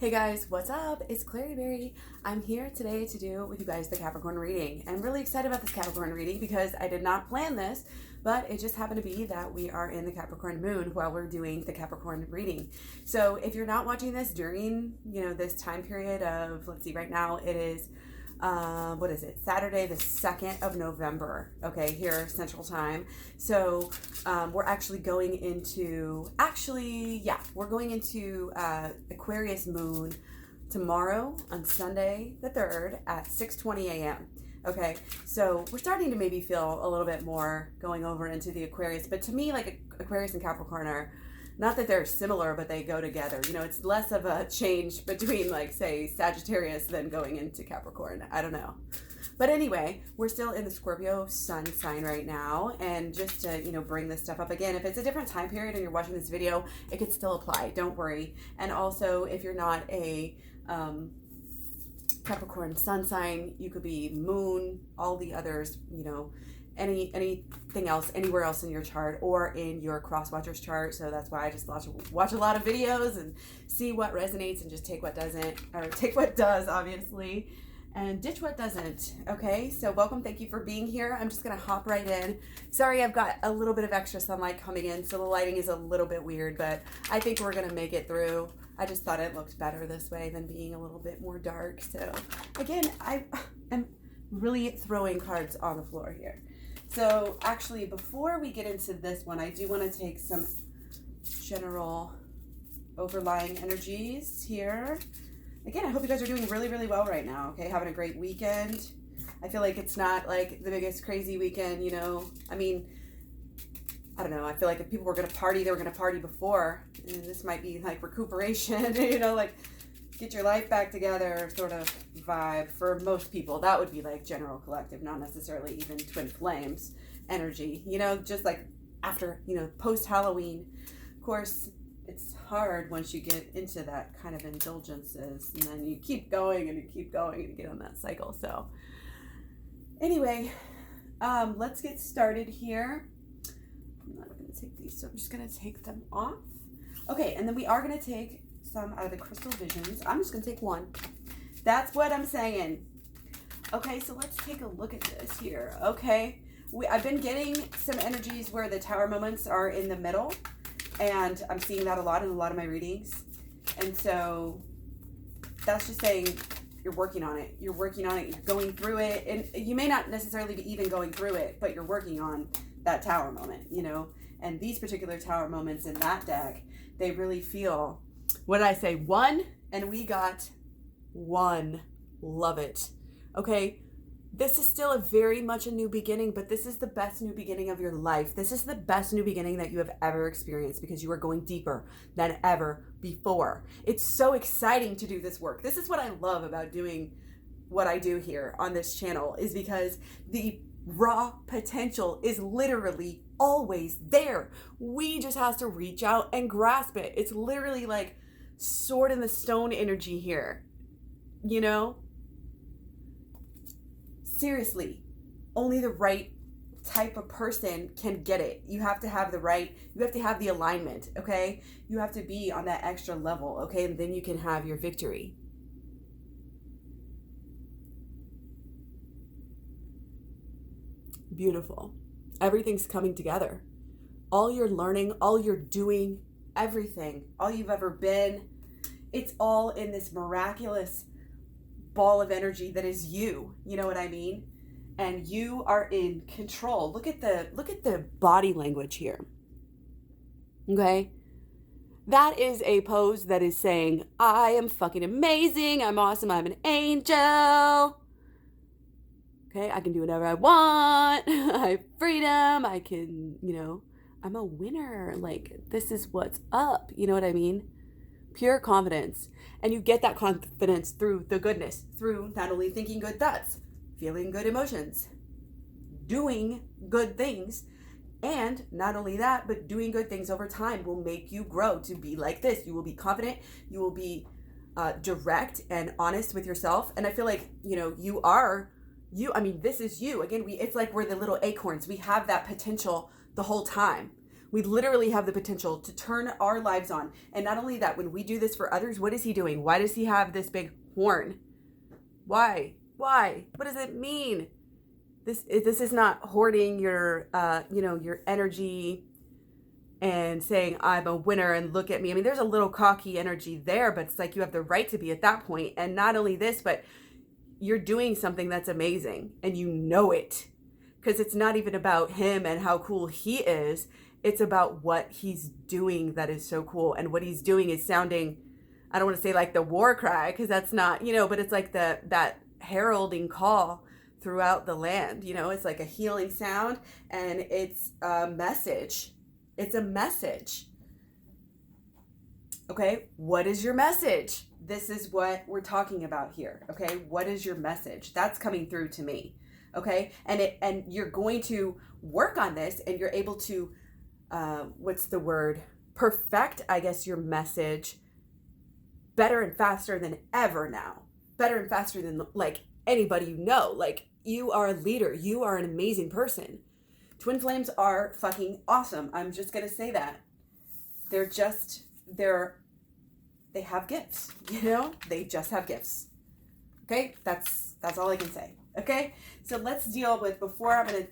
Hey guys, what's up? It's Klairee Berry. I'm here today to do with you guys the Capricorn reading. I'm really excited about this Capricorn reading because I did not plan this, but it just happened to be that we are in the Capricorn moon while we're doing the Capricorn reading. So if you're not watching this during, this time period of, let's see, right now it is what is it? Saturday, the 2nd of November, okay, here, Central Time. So we're actually going into, we're going into Aquarius moon tomorrow on Sunday the 3rd at 6:20 a.m. Okay, so we're starting to maybe feel a little bit more going over into the Aquarius, but to me, like Aquarius and Capricorn are, not that they're similar, but they go together. It's less of a change between, like, say, Sagittarius than going into Capricorn. I don't know. But anyway, we're still in the Scorpio sun sign right now. And just to, bring this stuff up again, if it's a different time period and you're watching this video, it could still apply. Don't worry. And also, if you're not a Capricorn sun sign, you could be moon, all the others, anything else, anywhere else in your chart or in your cross watchers chart. So that's why I just watch a lot of videos and see what resonates and just take what doesn't, or take what does, obviously, and ditch what doesn't. Okay, so welcome. Thank you for being here. I'm just going to hop right in. Sorry, I've got a little bit of extra sunlight coming in, so the lighting is a little bit weird, but I think we're going to make it through. I just thought it looked better this way than being a little bit more dark. So again, I am really throwing cards on the floor here. So actually, before we get into this one, I do want to take some general overlying energies here. Again, I hope you guys are doing really, really well right now, okay? Having a great weekend. I feel like it's not like the biggest crazy weekend, I mean, I don't know. I feel like if people were going to party, they were going to party before. And this might be like recuperation, like get your life back together sort of vibe for most people. That would be like general collective, not necessarily even twin flames energy, just like after, post Halloween. Of course, it's hard once you get into that kind of indulgences, and then you keep going and you keep going and you get on that cycle. So anyway, let's get started here. I'm not going to take these, so I'm just going to take them off. Okay, and then we are going to take some out of the crystal visions. I'm just going to take one. That's what I'm saying. Okay, so let's take a look at this here. Okay, I've been getting some energies where the tower moments are in the middle, and I'm seeing that a lot in a lot of my readings. And so that's just saying you're working on it. You're working on it. You're going through it. And you may not necessarily be even going through it, but you're working on that tower moment, And these particular tower moments in that deck, they really feel, what did I say? One, and we got one. Love it. Okay, this is still a very much a new beginning, but this is the best new beginning of your life. This is the best new beginning that you have ever experienced because you are going deeper than ever before. It's so exciting to do this work. This is what I love about doing what I do here on this channel, is because the raw potential is literally always there. We just have to reach out and grasp it. It's literally like sword in the stone energy here, Seriously, only the right type of person can get it. You have to have the alignment, okay? You have to be on that extra level, okay? And then you can have your victory. Beautiful. Everything's coming together. All you're learning, all you're doing, everything, all you've ever been, it's all in this miraculous ball of energy that is you. You know what I mean? And you are in control. Look at the body language here. Okay? That is a pose that is saying, I am fucking amazing, I'm awesome, I'm an angel. Okay, I can do whatever I want. I have freedom. I can, I'm a winner. Like, this is what's up. You know what I mean? Pure confidence. And you get that confidence through the goodness, through not only thinking good thoughts, feeling good emotions, doing good things. And not only that, but doing good things over time will make you grow to be like this. You will be confident. You will be direct and honest with yourself. And I feel like, you are this is you. Again, it's like we're the little acorns. We have that potential the whole time. We literally have the potential to turn our lives on. And not only that, when we do this for others, what is he doing? Why does he have this big horn? Why? What does it mean? This is not hoarding your, your energy and saying, I'm a winner and look at me. I mean, there's a little cocky energy there, but it's like you have the right to be at that point. And not only this, but you're doing something that's amazing and you know it. Because it's not even about him and how cool he is. It's about what he's doing that is so cool. And what he's doing is sounding, I don't want to say like the war cry, because that's not, but it's like that heralding call throughout the land. It's like a healing sound, and it's a message. It's a message. Okay, what is your message? This is what we're talking about here. Okay, what is your message? That's coming through to me. Okay, and you're going to work on this, and you're able to perfect, I guess, your message better and faster than ever now. Better and faster than like anybody you know. Like, you are a leader. You are an amazing person. Twin flames are fucking awesome. I'm just going to say that. They have gifts, They just have gifts. Okay? That's all I can say. Okay? So let's deal with, before I'm going to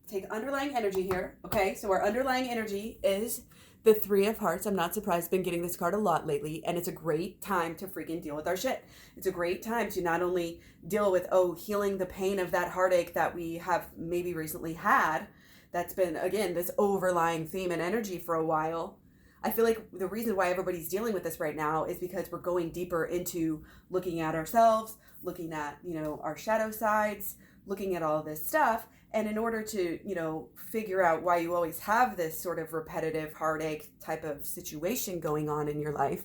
take underlying energy here. Okay? So our underlying energy is the Three of Hearts. I'm not surprised. Been getting this card a lot lately, and it's a great time to freaking deal with our shit. It's a great time to not only deal with, healing the pain of that heartache that we have maybe recently had. That's been, again, this overlying theme and energy for a while. I feel like the reason why everybody's dealing with this right now is because we're going deeper into looking at ourselves, looking at, our shadow sides, looking at all this stuff. And in order to, figure out why you always have this sort of repetitive heartache type of situation going on in your life,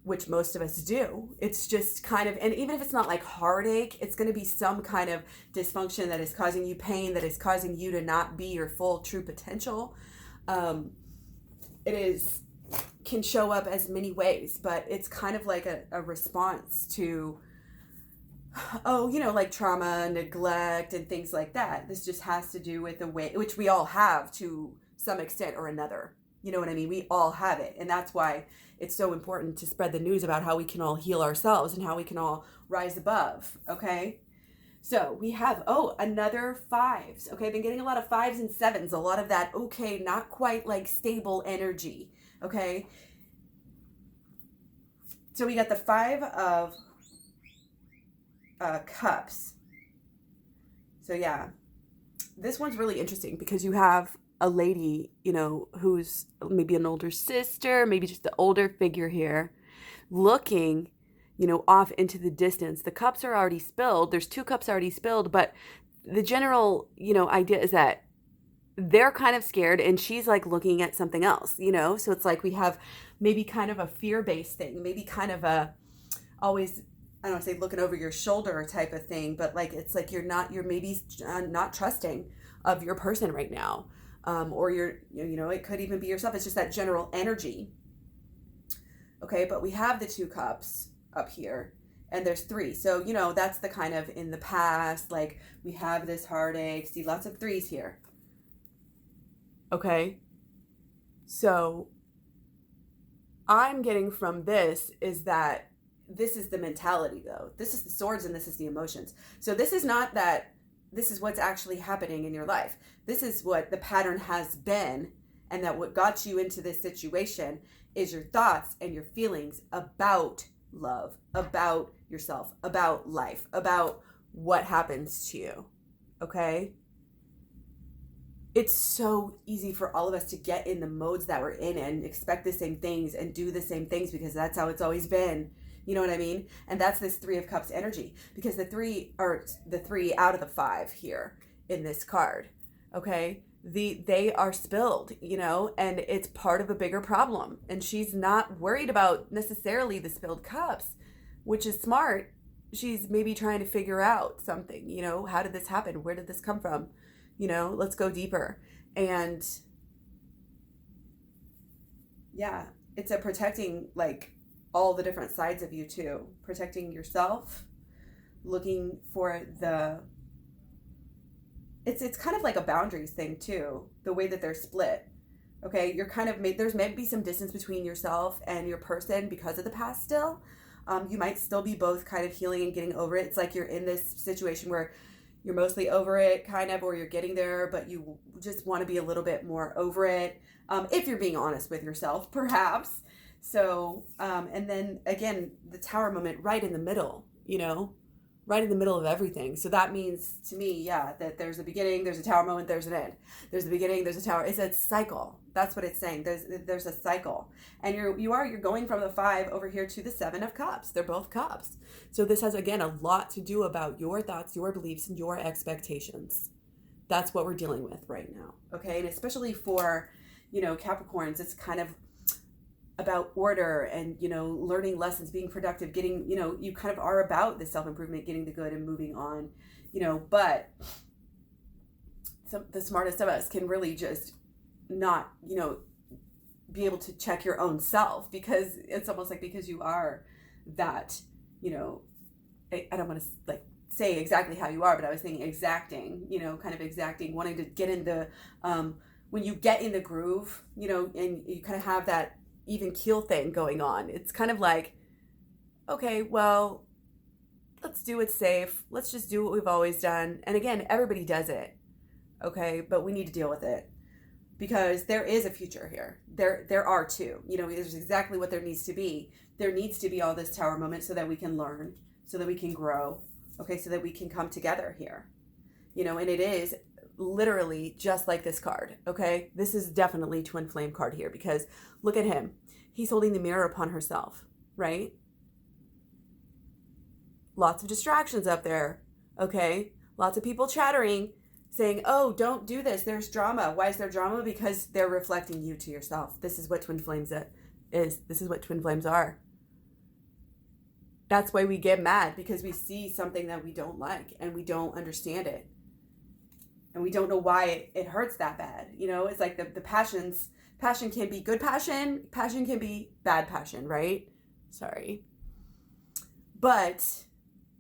which most of us do, it's just kind of, and even if it's not like heartache, it's going to be some kind of dysfunction that is causing you pain, that is causing you to not be your full true potential. Can show up as many ways, but it's kind of like a response to, like trauma, neglect, and things like that. This just has to do with the way, which we all have to some extent or another. You know what I mean? We all have it. And that's why it's so important to spread the news about how we can all heal ourselves and how we can all rise above. Okay? So we have, another fives. Okay, I've been getting a lot of 5s and 7s, a lot of that, not quite like stable energy. Okay? So we got the 5 of Cups. So yeah, this one's really interesting because you have a lady, who's maybe an older sister, maybe just the older figure here, looking, off into the distance. The cups are already spilled. There's 2 cups already spilled, but the general, idea is that they're kind of scared and she's like looking at something else, So it's like we have maybe kind of a fear-based thing, maybe kind of a always, I don't want to say looking over your shoulder type of thing, but like, it's like you're maybe not trusting of your person right now. Or it could even be yourself. It's just that general energy. Okay. But we have the 2 cups up here and there's 3. So, that's the kind of in the past, like we have this heartache, see lots of 3s here. Okay. So I'm getting from this is that this is the mentality though. This is the swords and this is the emotions. So this is not that this is what's actually happening in your life. This is what the pattern has been, and that what got you into this situation is your thoughts and your feelings about love, about yourself, about life, about what happens to you. Okay? It's so easy for all of us to get in the modes that we're in and expect the same things and do the same things because that's how it's always been. You know what I mean? And that's this 3 of Cups energy, because the 3 are the 3 out of the 5 here in this card. Okay. They are spilled, and it's part of a bigger problem. And she's not worried about necessarily the spilled cups, which is smart. She's maybe trying to figure out something, how did this happen? Where did this come from? Let's go deeper. And yeah, it's a protecting, like, all the different sides of you too. Protecting yourself, looking for it's kind of like a boundaries thing too, the way that they're split. Okay, you're kind of there's maybe some distance between yourself and your person because of the past still. You might still be both kind of healing and getting over it. It's like you're in this situation where you're mostly over it, kind of, or you're getting there, but you just want to be a little bit more over it. If you're being honest with yourself, perhaps. So, and then again, the tower moment right in the middle, right in the middle of everything. So that means to me, yeah, that there's a beginning, there's a tower moment, there's an end. There's a beginning, there's a tower. It's a cycle. That's what it's saying. There's a cycle. And you're going from the 5 over here to the 7 of Cups. They're both cups. So this has, again, a lot to do about your thoughts, your beliefs, and your expectations. That's what we're dealing with right now. Okay. And especially for, Capricorns, it's kind of about order and, learning lessons, being productive, getting, you kind of are about the self-improvement, getting the good and moving on, but the smartest of us can really just not, be able to check your own self, because it's almost like, because you are that, I don't want to say exactly how you are, but I was thinking exacting, kind of exacting, wanting to get in the, when you get in the groove, and you kind of have that even keel thing going on. It's kind of like, okay, well, let's do it safe. Let's just do what we've always done. And again, everybody does it. Okay. But we need to deal with it, because there is a future here. There are two, there's exactly what there needs to be. There needs to be all this tower moment so that we can learn, so that we can grow. Okay. So that we can come together here, and it is literally just like this card. Okay. This is definitely twin flame card here, because look at him. He's holding the mirror upon herself, right? Lots of distractions up there. Okay. Lots of people chattering, saying, oh, don't do this. There's drama. Why is there drama? Because they're reflecting you to yourself. This is what twin flames is. This is what twin flames are. That's why we get mad, because we see something that we don't like and we don't understand it. And we don't know why it hurts that bad. It's like the passion can be good passion can be bad passion, right? Sorry. But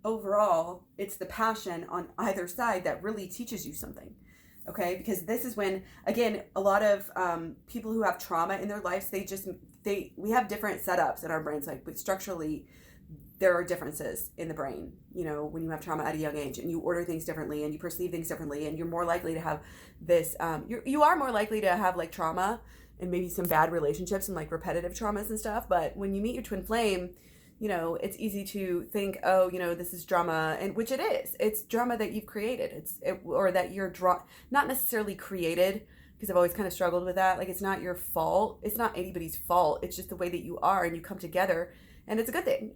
overall, it's the passion on either side that really teaches you something. Okay? Because this is when, again, a lot of people who have trauma in their lives, we have different setups in our brains, but structurally, there are differences in the brain, when you have trauma at a young age, and you order things differently and you perceive things differently, and you're more likely to have this, you are more likely to have trauma and maybe some bad relationships and repetitive traumas and stuff. But when you meet your twin flame, it's easy to think, oh, this is drama, and which it is. It's drama that you've created. Or that you're not necessarily created, because I've always kind of struggled with that. It's not your fault. It's not anybody's fault. It's just the way that you are, and you come together. And it's a good thing,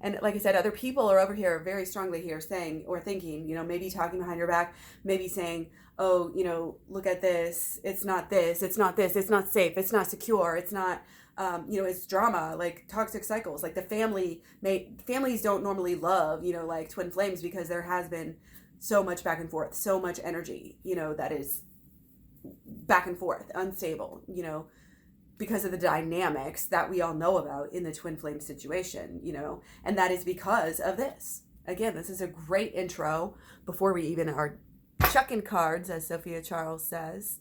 And like I said, other people are over here very strongly here saying or thinking, maybe talking behind your back, maybe saying, oh, look at this. It's not this. It's not this. It's not safe. It's not secure. It's not, it's drama, toxic cycles. Families don't normally love, twin flames, because there has been so much back and forth, so much energy, that is back and forth, unstable, because of the dynamics that we all know about in the twin flame situation, and that is because of this. Again, this is a great intro before we even are chucking cards, as Sophia Charles says.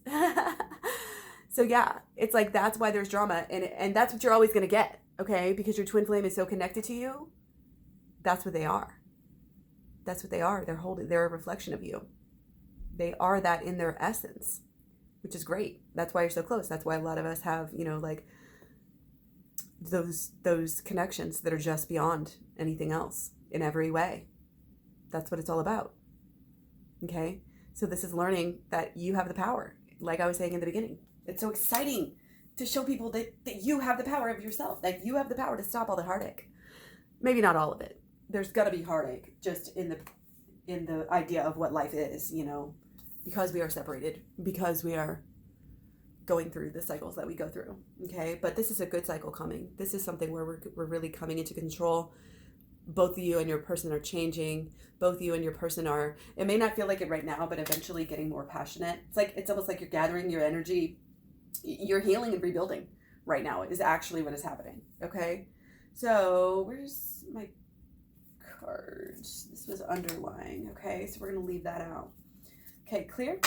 So yeah, it's that's why there's drama, and that's what you're always going to get, okay? Because your twin flame is so connected to you. That's what they are. That's what they are. They're a reflection of you. They are that in their essence, which is great. That's why you're so close. That's why a lot of us have, those connections that are just beyond anything else in every way. That's what it's all about. Okay? So this is learning that you have the power. Like I was saying in the beginning, it's so exciting to show people that you have the power of yourself, that you have the power to stop all the heartache. Maybe not all of it. There's got to be heartache just in the idea of what life is, because we are separated, because we are going through the cycles that we go through. Okay. But this is a good cycle coming. This is something where we're really coming into control. Both of you and your person are changing. Both of you and your person are, it may not feel like it right now, but eventually getting more passionate. It's almost like you're gathering your energy. You're healing and rebuilding right now is actually what is happening. Okay. So where's my cards? This was underlying. Okay. So we're going to leave that out. Okay, clear.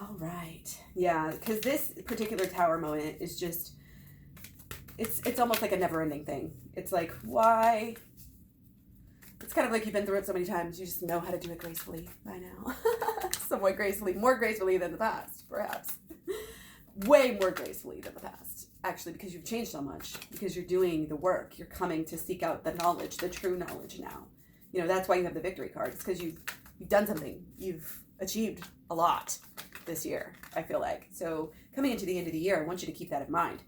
All right. Yeah, because this particular tower moment is just, it's almost like a never-ending thing. It's like, why? It's kind of like you've been through it so many times, you just know how to do it gracefully by now. Somewhat gracefully, more gracefully than the past, perhaps. Way more gracefully than the past, actually, because you've changed so much, because you're doing the work. You're coming to seek out the knowledge, the true knowledge now. You know, that's why you have the victory card. It's because you've done something. You've achieved a lot this year, I feel like. So coming into the end of the year, I want you to keep that in mind,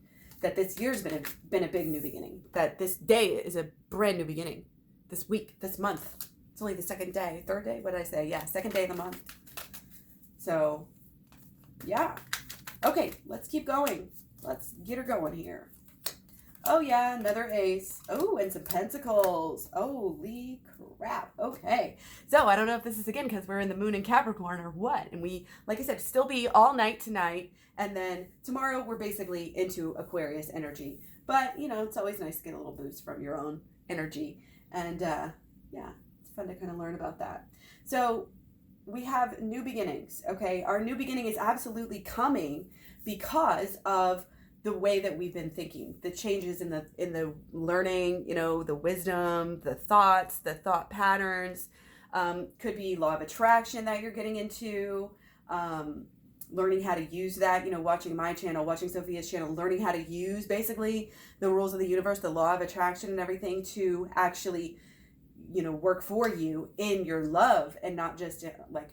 that this year's been a big new beginning, that this day is a brand new beginning. This week, this month, it's only the second day, third day, what did I say? Yeah, second day of the month. So, yeah. Okay, let's keep going. Let's get her going here. Oh, yeah, another ace. Oh, and some pentacles. Holy crap. Okay. So, I don't know if this is, again, because we're in the moon in Capricorn or what. And we, like I said, still be all night tonight. And then tomorrow, we're basically into Aquarius energy. But, you know, it's always nice to get a little boost from your own energy. And yeah, it's fun to kind of learn about that. So we have new beginnings, okay? Our new beginning is absolutely coming because of the way that we've been thinking, the changes in the learning, you know, the wisdom, the thoughts, the thought patterns. Could be law of attraction that you're getting into, learning how to use that, you know, watching my channel, watching Sophia's channel, learning how to use basically the rules of the universe, the law of attraction and everything to actually, you know, work for you in your love and not just like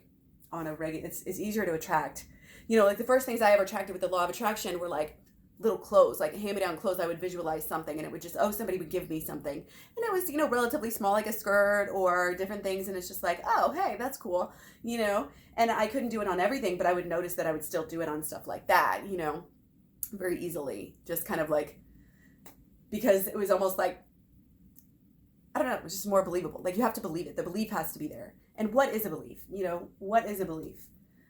on a regular, it's easier to attract. You know, like the first things I ever attracted with the law of attraction were like little clothes, like hand-me-down clothes. I would visualize something and it would just, oh, somebody would give me something. And it was, you know, relatively small, like a skirt or different things. And it's just like, oh, hey, that's cool, you know? And I couldn't do it on everything, but I would notice that I would still do it on stuff like that, you know, very easily. Just kind of like, because it was almost like, I don't know, it was just more believable. Like you have to believe it. The belief has to be there. And what is a belief? You know, what is a belief?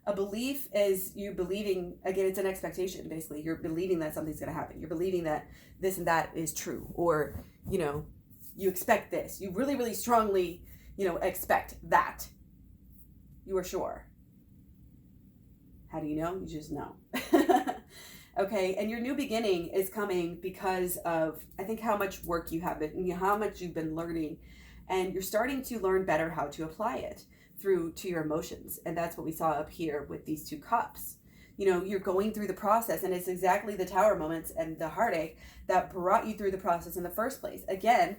A belief is you believing, again, it's an expectation, basically. You're believing that something's going to happen. You're believing that this and that is true. Or, you know, you expect this. You really, really strongly, you know, expect that. You are sure. How do you know? You just know. Okay, and your new beginning is coming because of, I think, how much work you have been, how much you've been learning. And you're starting to learn better how to apply it through to your emotions. And that's what we saw up here with these two cups. You know, you're going through the process, and it's exactly the tower moments and the heartache that brought you through the process in the first place. Again,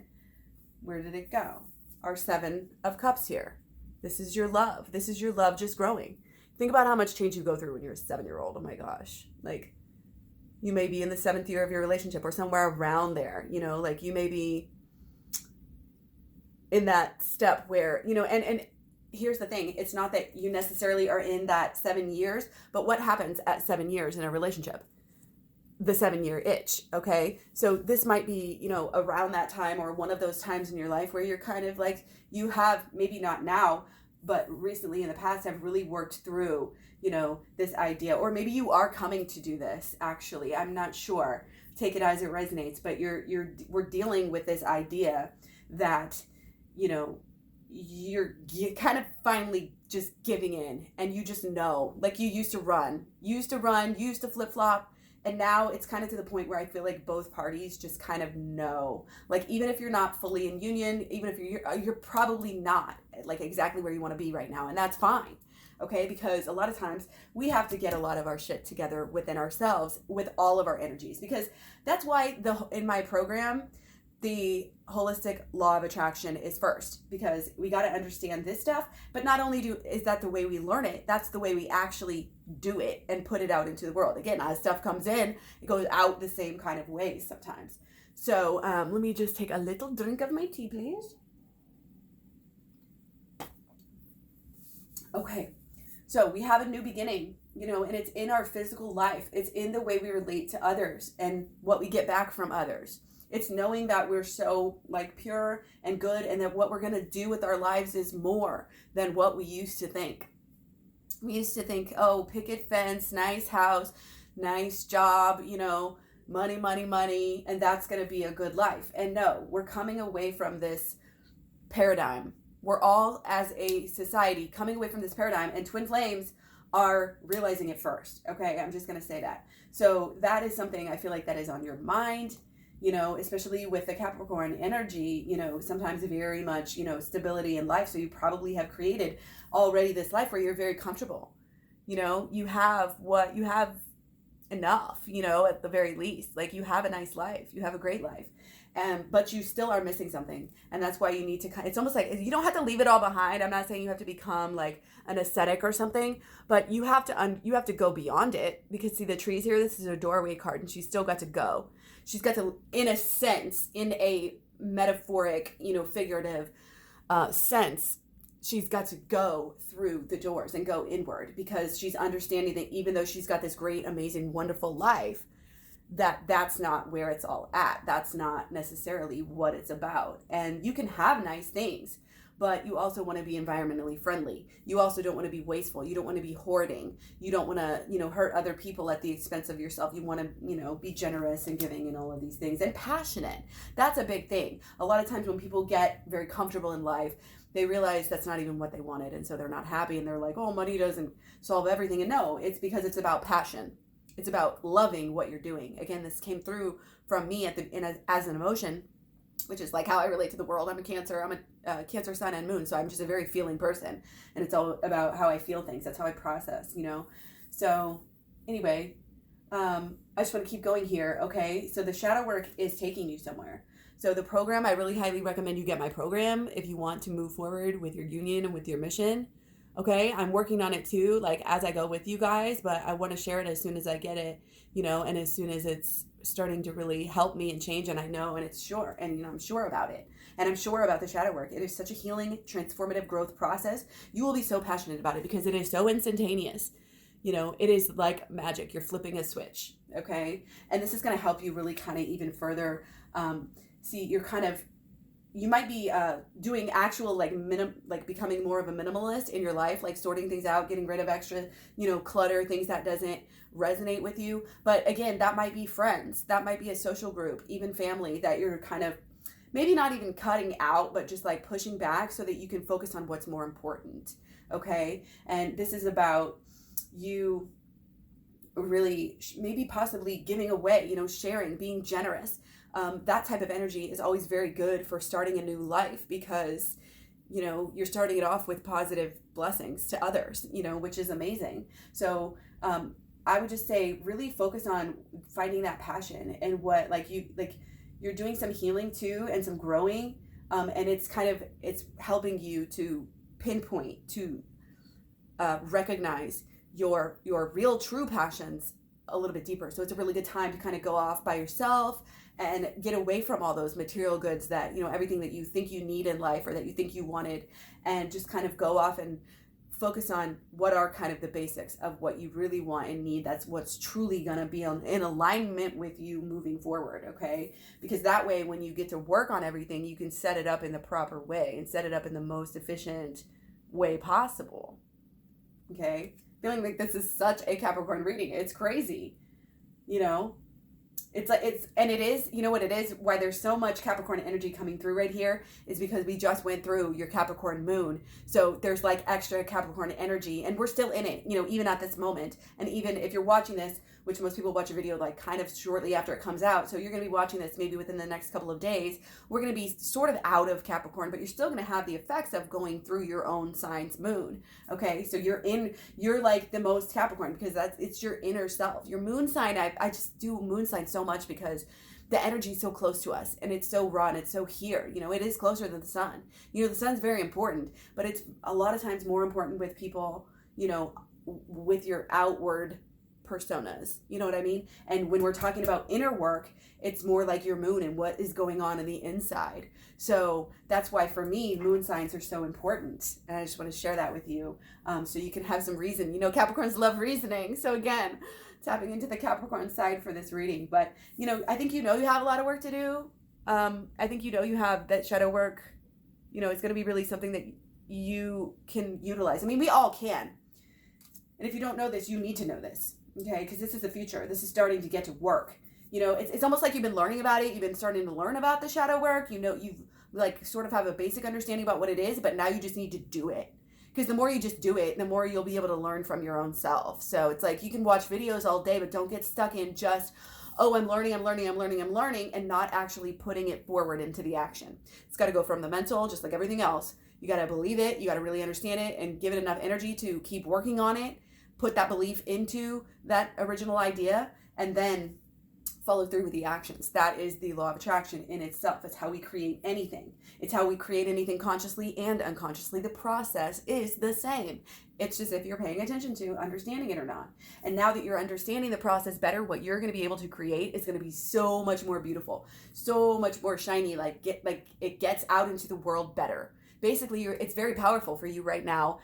where did it go? Our 7 of Cups here. This is your love. This is your love just growing. Think about how much change you go through when you're a 7-year-old. Oh my gosh. Like, you may be in the 7th year of your relationship or somewhere around there. You know, like you may be in that step where, you know, and here's the thing. It's not that you necessarily are in that 7 years, but what happens at 7 years in a relationship? The 7-year itch, okay? So this might be, you know, around that time or one of those times in your life where you're kind of like, you have, maybe not now, but recently in the past have really worked through, you know, this idea, or maybe you are coming to do this, actually. I'm not sure. Take it as it resonates, but we're dealing with this idea that, you know, you're kind of finally just giving in, and you just know, like you used to flip-flop, and now it's kind of to the point where I feel like both parties just kind of know, like even if you're not fully in union, even if you're probably not like exactly where you want to be right now, and that's fine, okay? Because a lot of times we have to get a lot of our shit together within ourselves with all of our energies, because that's why in my program, the holistic law of attraction is first, because we got to understand this stuff. But not only is that the way we learn it, that's the way we actually do it and put it out into the world. Again, as stuff comes in, it goes out the same kind of ways sometimes. So let me just take a little drink of my tea, please. Okay, so we have a new beginning, you know, and it's in our physical life. It's in the way we relate to others and what we get back from others. It's knowing that we're so like pure and good, and that what we're going to do with our lives is more than what we used to think. We used to think, oh, picket fence, nice house, nice job, you know, money, money, money, and that's going to be a good life. And no, we're coming away from this paradigm. we're all, as a society, coming away from this paradigm, and twin flames are realizing it first. Okay, I'm just going to say that. So that is something I feel like that is on your mind, you know, especially with the Capricorn energy, you know, sometimes very much, you know, stability in life. So you probably have created already this life where you're very comfortable. You know, you have enough, you know, at the very least. Like, you have a nice life, you have a great life, but you still are missing something. And that's why you need to it's almost like you don't have to leave it all behind. I'm not saying you have to become like an ascetic or something, but you have to go beyond it, because see the trees here, this is a doorway card, and she's still got to go. She's got to, in a sense, in a metaphoric, you know, figurative sense, she's got to go through the doors and go inward, because she's understanding that even though she's got this great, amazing, wonderful life, that's not where it's all at. That's not necessarily what it's about. And you can have nice things, but you also want to be environmentally friendly. You also don't want to be wasteful. You don't want to be hoarding. You don't want to, you know, hurt other people at the expense of yourself. You want to, you know, be generous and giving and all of these things, and passionate. That's a big thing. A lot of times when people get very comfortable in life, they realize that's not even what they wanted, and so they're not happy, and they're like, oh, money doesn't solve everything. And no, it's because it's about passion. It's about loving what you're doing. Again, this came through from me as an emotion, which is like how I relate to the world. I'm a Cancer. I'm a Cancer sun and moon, so I'm just a very feeling person, and it's all about how I feel things. That's how I process, you know. So anyway, I just want to keep going here. Okay, so the shadow work is taking you somewhere. So the program, I really highly recommend you get my program if you want to move forward with your union and with your mission. Okay, I'm working on it too, like as I go with you guys, but I want to share it as soon as I get it, you know, and as soon as it's starting to really help me and change, and I know, and it's sure, and you know, I'm sure about it, and I'm sure about the shadow work. It is such a healing, transformative growth process. You will be so passionate about it because it is so instantaneous. You know, it is like magic. You're flipping a switch, okay? And this is going to help you really kind of even further see, you might be doing actual like becoming more of a minimalist in your life, like sorting things out, getting rid of extra, you know, clutter, things that doesn't resonate with you. But again, that might be friends, that might be a social group, even family, that you're kind of maybe not even cutting out, but just like pushing back so that you can focus on what's more important. Okay. And this is about you really maybe possibly giving away, you know, sharing, being generous. That type of energy is always very good for starting a new life, because, you know, you're starting it off with positive blessings to others, you know, which is amazing. So I would just say really focus on finding that passion, and what you're doing some healing too, and some growing, and it's helping you to pinpoint, to recognize your real true passions a little bit deeper. So it's a really good time to kind of go off by yourself and get away from all those material goods that, you know, everything that you think you need in life or that you think you wanted, and just kind of go off and focus on what are kind of the basics of what you really want and need. That's what's truly going to be in alignment with you moving forward, okay? Because that way, when you get to work on everything, you can set it up in the proper way and set it up in the most efficient way possible, okay? Feeling like this is such a Capricorn reading. It's crazy, you know? It is, you know what it is, why there's so much Capricorn energy coming through right here is because we just went through your Capricorn moon. So there's like extra Capricorn energy, and we're still in it, you know, even at this moment. And even if you're watching this, which most people watch a video like kind of shortly after it comes out, so you're going to be watching this maybe within the next couple of days, we're going to be sort of out of Capricorn, but you're still going to have the effects of going through your own sign's moon. Okay, so you're like the most Capricorn, because it's your inner self. Your moon sign, I just do moon sign so much because the energy is so close to us, and it's so raw, and it's so here. You know, it is closer than the sun. You know, the sun's very important, but it's a lot of times more important with people, you know, with your outward personas, you know what I mean? And when we're talking about inner work, it's more like your moon and what is going on in the inside. So that's why for me, moon signs are so important, and I just want to share that with you, so you can have some reason. You know, Capricorns love reasoning, so again, tapping into the Capricorn side for this reading. But you know, I think you have a lot of work to do. I think you have that shadow work. You know, it's going to be really something that you can utilize. I mean, we all can, and if you don't know this, you need to know this. Okay, because this is the future. This is starting to get to work. You know, it's almost like you've been learning about it. You've been starting to learn about the shadow work. You know, you've like sort of have a basic understanding about what it is, but now you just need to do it. Because the more you just do it, the more you'll be able to learn from your own self. So it's like you can watch videos all day, but don't get stuck in just, oh, I'm learning, and not actually putting it forward into the action. It's got to go from the mental, just like everything else. You got to believe it. You got to really understand it and give it enough energy to keep working on it. Put that belief into that original idea, and then follow through with the actions. That is the law of attraction in itself. It's how we create anything. It's how we create anything consciously and unconsciously. The process is the same. It's just if you're paying attention to understanding it or not. And now that you're understanding the process better, what you're going to be able to create is going to be so much more beautiful, so much more shiny, like it gets out into the world better. Basically, it's very powerful for you right now,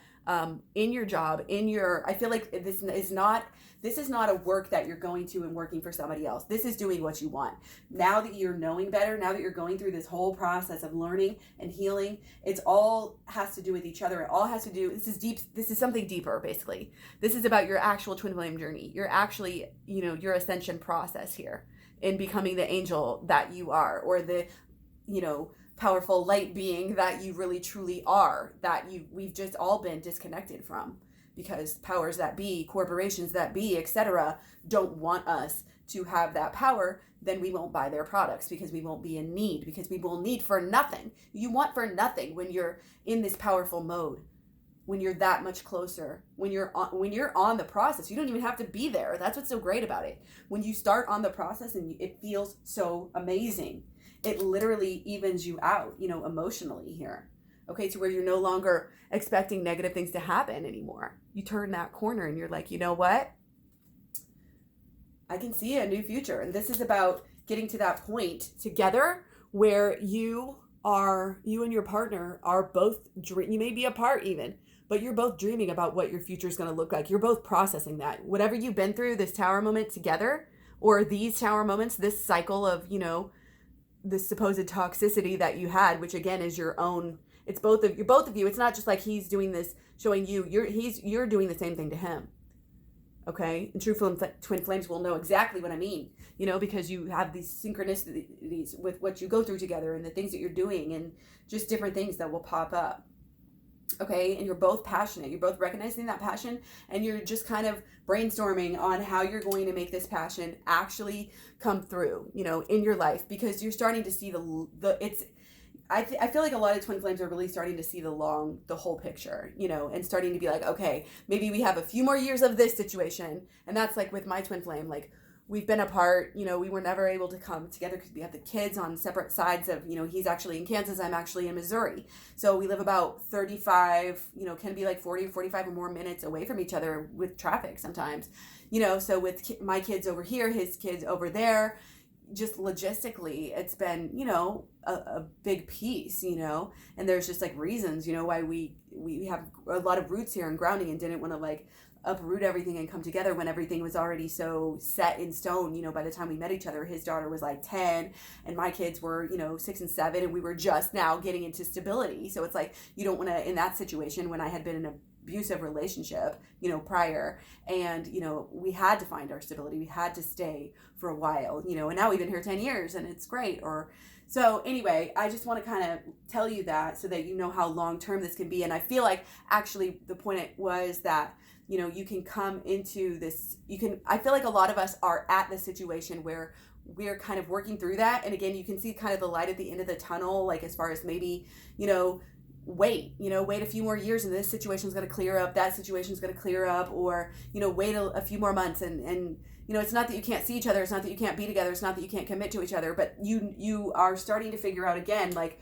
in your job, I feel like this is not a work that you're going to and working for somebody else. This is doing what you want. Now that you're knowing better, now that you're going through this whole process of learning and healing, it's all has to do with each other. It all has to do, this is deep, this is something deeper, basically. This is about your actual twin flame journey. You're actually, your ascension process here in becoming the angel that you are, or the, powerful light being that you really truly are, that we've just all been disconnected from, because powers that be, corporations that be, etc., don't want us to have that power. Then we won't buy their products, because we won't be in need, because we will need for nothing. You want for nothing when you're in this powerful mode, when you're that much closer, when you're on the process. You don't even have to be there. That's what's so great about it. When you start on the process, and it feels so amazing. It literally evens you out, emotionally here. Okay, to where you're no longer expecting negative things to happen anymore. You turn that corner and you're like, you know what? I can see a new future. And this is about getting to that point together where you and your partner are both, you may be apart even, but you're both dreaming about what your future is going to look like. You're both processing that. Whatever you've been through, this tower moment together, or these tower moments, this cycle of, this supposed toxicity that you had, which again is your own. It's both of you. It's not just like he's doing this, showing you. You're doing the same thing to him. Okay, and true twin flames will know exactly what I mean. Because you have these synchronicities with what you go through together, and the things that you're doing, and just different things that will pop up. Okay, and you're both passionate. You're both recognizing that passion, and you're just kind of brainstorming on how you're going to make this passion actually come through, in your life, because you're starting to see I feel like a lot of twin flames are really starting to see the whole picture, and starting to be like, okay, maybe we have a few more years of this situation. And that's like with my twin flame, like we've been apart, we were never able to come together because we have the kids on separate sides of, he's actually in Kansas, I'm actually in Missouri. So we live about 35, can be like 40 or 45 or more minutes away from each other with traffic sometimes, so with my kids over here, his kids over there, just logistically, it's been, a big piece, and there's just like reasons, why we have a lot of roots here and grounding, and didn't want to like uproot everything and come together when everything was already so set in stone. By the time we met each other, his daughter was like 10 and my kids were 6 and 7, and we were just now getting into stability. So it's like, you don't want to, in that situation when I had been in a abusive relationship, prior, and, we had to find our stability. We had to stay for a while, and now we've been here 10 years and it's great. So anyway, I just want to kind of tell you that so that you know how long-term this can be. And I feel like actually the point was that, you can come into this, I feel like a lot of us are at the situation where we're kind of working through that. And again, you can see kind of the light at the end of the tunnel, like as far as maybe, wait a few more years and this situation is going to clear up, that situation is going to clear up, or, wait a few more months and it's not that you can't see each other. It's not that you can't be together. It's not that you can't commit to each other, but you are starting to figure out again, like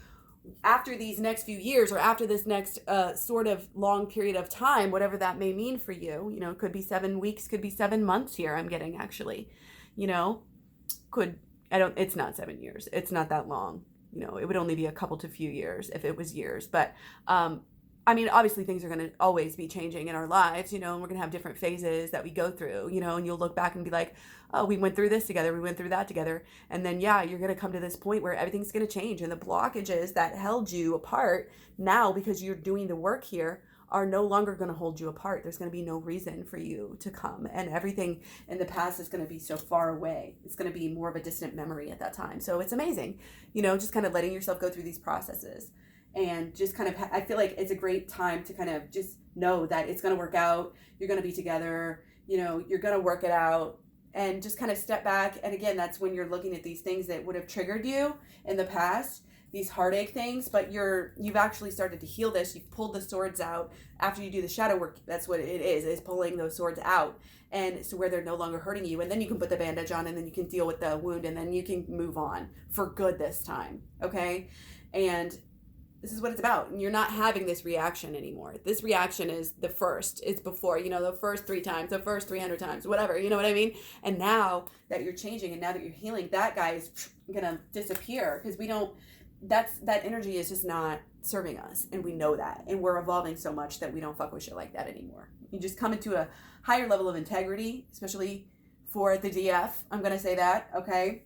after these next few years or after this next sort of long period of time, whatever that may mean for you, it could be 7 weeks, could be 7 months here. I'm getting actually, it's not 7 years. It's not that long. It would only be a couple to few years if it was years. But, obviously things are going to always be changing in our lives, and we're going to have different phases that we go through, and you'll look back and be like, oh, we went through this together. We went through that together. And then, you're going to come to this point where everything's going to change. And the blockages that held you apart now, because you're doing the work here, are no longer going to hold you apart. There's going to be no reason for you to come, and everything in the past is going to be so far away. It's going to be more of a distant memory at that time. So it's amazing, just kind of letting yourself go through these processes, and just kind of, I feel like it's a great time to kind of just know that it's going to work out. You're going to be together, you're going to work it out, and just kind of step back. And again, that's when you're looking at these things that would have triggered you in the past, these heartache things, but you've actually started to heal this. You've pulled the swords out after you do the shadow work. That's what it is pulling those swords out. And so where they're no longer hurting you. And then you can put the bandage on, and then you can deal with the wound, and then you can move on for good this time. Okay. And this is what it's about. And you're not having this reaction anymore. This reaction is the first. It's before, the first 3 times, the first 300 times, whatever, you know what I mean? And now that you're changing, and now that you're healing, that guy is going to disappear, because that energy is just not serving us. And we know that. And we're evolving so much that we don't fuck with shit like that anymore. You just come into a higher level of integrity, especially for the DF. I'm going to say that. Okay.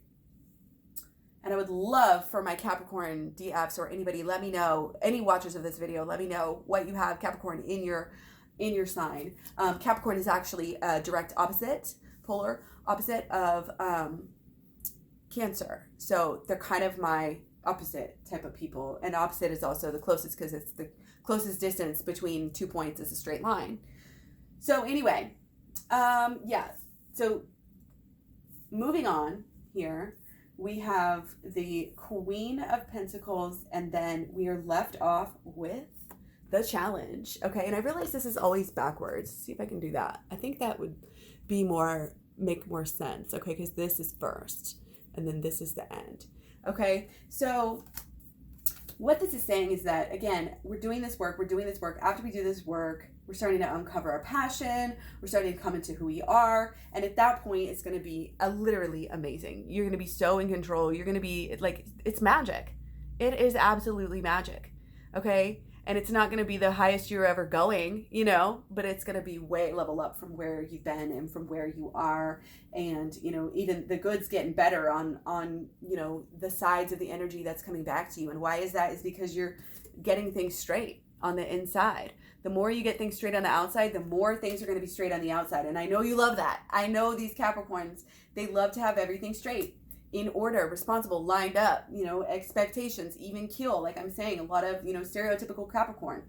And I would love for my Capricorn DFs or anybody, let me know, any watchers of this video, let me know what you have Capricorn in your sign. Capricorn is actually a direct opposite, polar opposite of Cancer. So they're kind of my opposite type of people. And opposite is also the closest, because it's the closest distance between 2 points is a straight line. So anyway, so moving on here. We have the Queen of Pentacles, and then we are left off with the challenge. Okay, and I realize this is always backwards. See if I can do that. I think that would make more sense. Okay, because this is first, and then this is the end. Okay, so what this is saying is that, again, we're doing this work. After we do this work, we're starting to uncover our passion. We're starting to come into who we are. And at that point, it's going to be literally amazing. You're going to be so in control. You're going to be like, it's magic. It is absolutely magic. Okay. And it's not going to be the highest you're ever going, but it's going to be way level up from where you've been and from where you are. And, even the good's getting better on, the sides of the energy that's coming back to you. And why is that? Is because you're getting things straight on the inside. The more you get things straight on the outside, the more things are going to be straight on the outside. And I know you love that. I know these Capricorns, they love to have everything straight, in order, responsible, lined up, expectations, even keel. Like I'm saying, a lot of, stereotypical Capricorn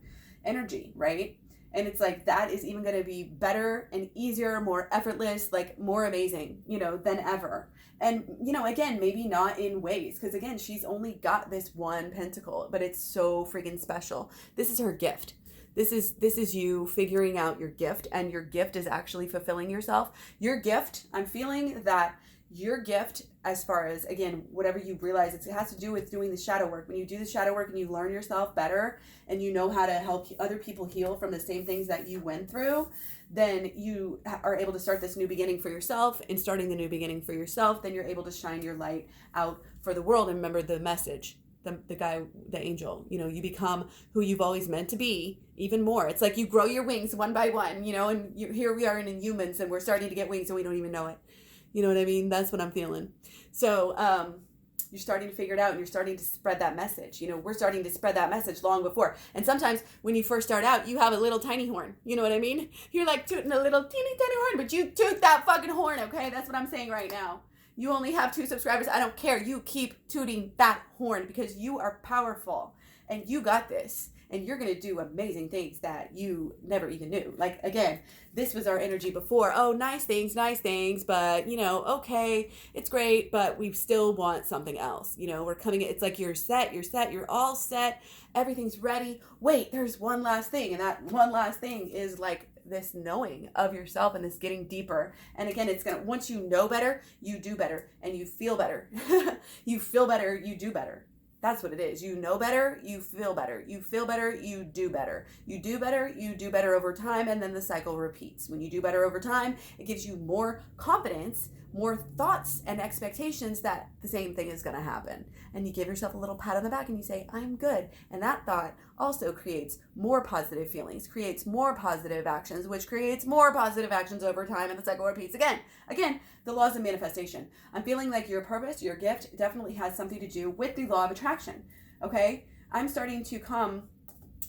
energy, right? And it's like, that is even going to be better and easier, more effortless, like more amazing, than ever. And, again, maybe not in ways, because again, she's only got this one pentacle, but it's so freaking special. This is her gift. This is you figuring out your gift, and your gift is actually fulfilling yourself. Your gift, I'm feeling that your gift, as far as, again, whatever you realize, it has to do with doing the shadow work. When you do the shadow work and you learn yourself better, and you know how to help other people heal from the same things that you went through, then you are able to start this new beginning for yourself. And starting the new beginning for yourself, then you're able to shine your light out for the world. And remember the message. The guy, the angel, you become who you've always meant to be, even more. It's like you grow your wings one by one, and here we are in humans, and we're starting to get wings and we don't even know it. You know what I mean? That's what I'm feeling. So you're starting to figure it out, and you're starting to spread that message. We're starting to spread that message long before. And sometimes when you first start out, you have a little tiny horn. You know what I mean? You're like tooting a little teeny tiny horn, but you toot that fucking horn, okay? That's what I'm saying right now. You only have 2 subscribers. I don't care. You keep tooting that horn, because you are powerful, and you got this, and you're going to do amazing things that you never even knew. Like, again, this was our energy before. Oh, nice things, but, okay, it's great, but we still want something else. We're coming, it's like you're all set. Everything's ready. Wait, there's one last thing. And that one last thing is like this knowing of yourself, and this getting deeper. And again, it's going to, once you know better, you do better, and you feel better. You feel better, you do better. That's what it is. You know better, you feel better. You feel better, you do better. You do better, you do better over time, and then the cycle repeats. When you do better over time, it gives you more confidence, more thoughts and expectations that the same thing is going to happen. And you give yourself a little pat on the back and you say, I'm good. And that thought also creates more positive feelings, creates more positive actions, which creates more positive actions over time, and the cycle repeats again. Again, the laws of manifestation. I'm feeling like your purpose, your gift definitely has something to do with the law of attraction. Okay? I'm starting to come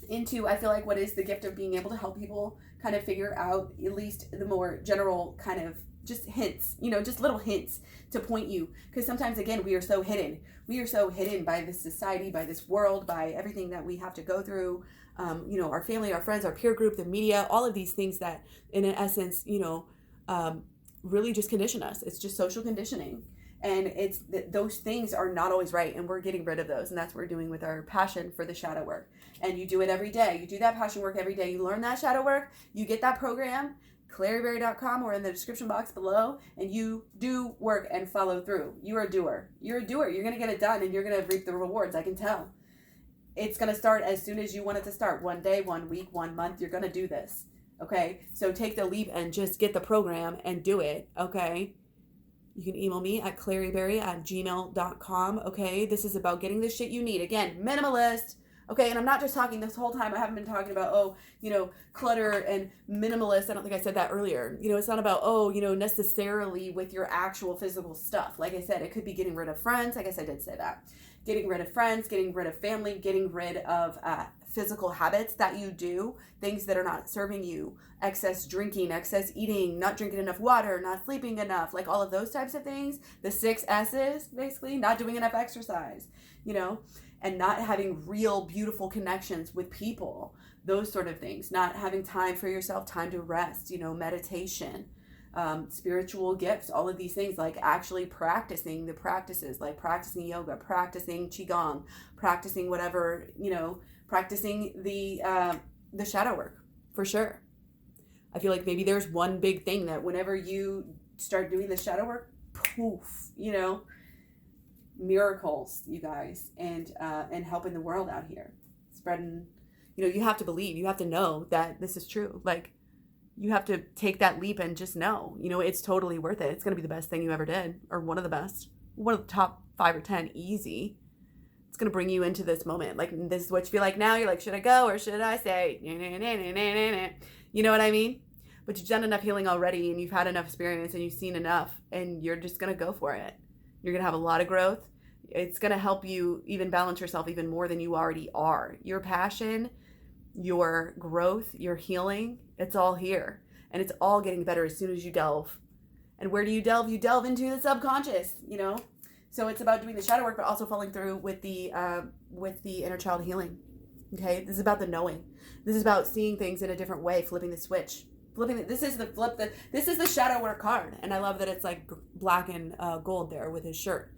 into, I feel like, what is the gift of being able to help people kind of figure out at least the more general kind of just hints, you know, just little hints to point you. Because sometimes, again, we are so hidden. We are so hidden by this society, by this world, by everything that we have to go through. You know, our family, our friends, our peer group, the media, all of these things that, in essence, you know, really just condition us. It's just social conditioning. And it's those things are not always right, and we're getting rid of those, and that's what we're doing with our passion for the shadow work. And you do it every day. You do that passion work every day. You learn that shadow work. You get that program, ClaireeBerry.com, or in the description box below, and you do work and follow through. You're a doer. You're a doer. You're going to get it done, and you're going to reap the rewards. I can tell. It's going to start as soon as you want it to start. 1 day, 1 week, 1 month. You're going to do this. Okay? So take the leap and just get the program and do it. Okay? You can email me at clairieberry@gmail.com. Okay? This is about getting the shit you need. Again, minimalist. Okay, and I'm not just talking this whole time. I haven't been talking about, oh, you know, clutter and minimalist. I don't think I said that earlier. You know, it's not about, oh, you know, necessarily with your actual physical stuff. Like I said, it could be getting rid of friends. I guess I did say that. Getting rid of friends, getting rid of family, getting rid of physical habits that you do, things that are not serving you, excess drinking, excess eating, not drinking enough water, not sleeping enough, like all of those types of things. The 6 S's, basically, not doing enough exercise, you know, and not having real beautiful connections with people, those sort of things, not having time for yourself, time to rest, you know, meditation, spiritual gifts, all of these things, like actually practicing the practices, like practicing yoga, practicing qigong, practicing whatever, you know, practicing the shadow work, for sure. I feel like maybe there's one big thing that whenever you start doing the shadow work, poof, you know, miracles, you guys, and helping the world out here, spreading, you know, you have to believe, you have to know that this is true. Like, you have to take that leap and just know, you know, it's totally worth it. It's going to be the best thing you ever did, or one of the best, one of the top 5 or 10, easy. It's going to bring you into this moment. Like, this is what you feel like now. You're like, should I go or should I stay? You know what I mean? But you've done enough healing already, and you've had enough experience, and you've seen enough, and you're just going to go for it. You're going to have a lot of growth. It's going to help you even balance yourself even more than you already are. Your passion, your growth, your healing, it's all here. And it's all getting better as soon as you delve. And where do you delve? You delve into the subconscious, you know? So it's about doing the shadow work, but also following through with the inner child healing. Okay? This is about the knowing. This is about seeing things in a different way, flipping the switch. This is the shadow work card. And I love that it's like black and gold there with his shirt.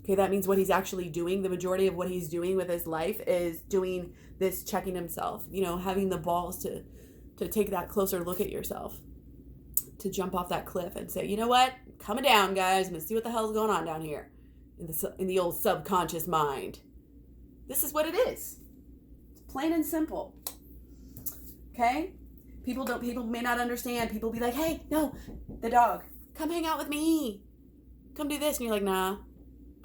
Okay, that means what he's actually doing, the majority of what he's doing with his life is doing this, checking himself, you know, having the balls to take that closer look at yourself, to jump off that cliff and say, you know what, coming down, guys, I'm going to see what the hell's going on down here in the old subconscious mind. This is what it is. It's plain and simple. Okay? People may not understand. People be like, hey, no, the dog, come hang out with me. Come do this. And you're like, nah,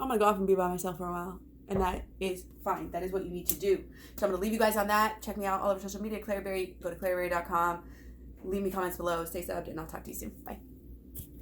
I'm going to go off and be by myself for a while. And that is fine. That is what you need to do. So I'm going to leave you guys on that. Check me out all over social media, Klairee Berry. Go to clairieberry.com. Leave me comments below. Stay subbed, and I'll talk to you soon. Bye.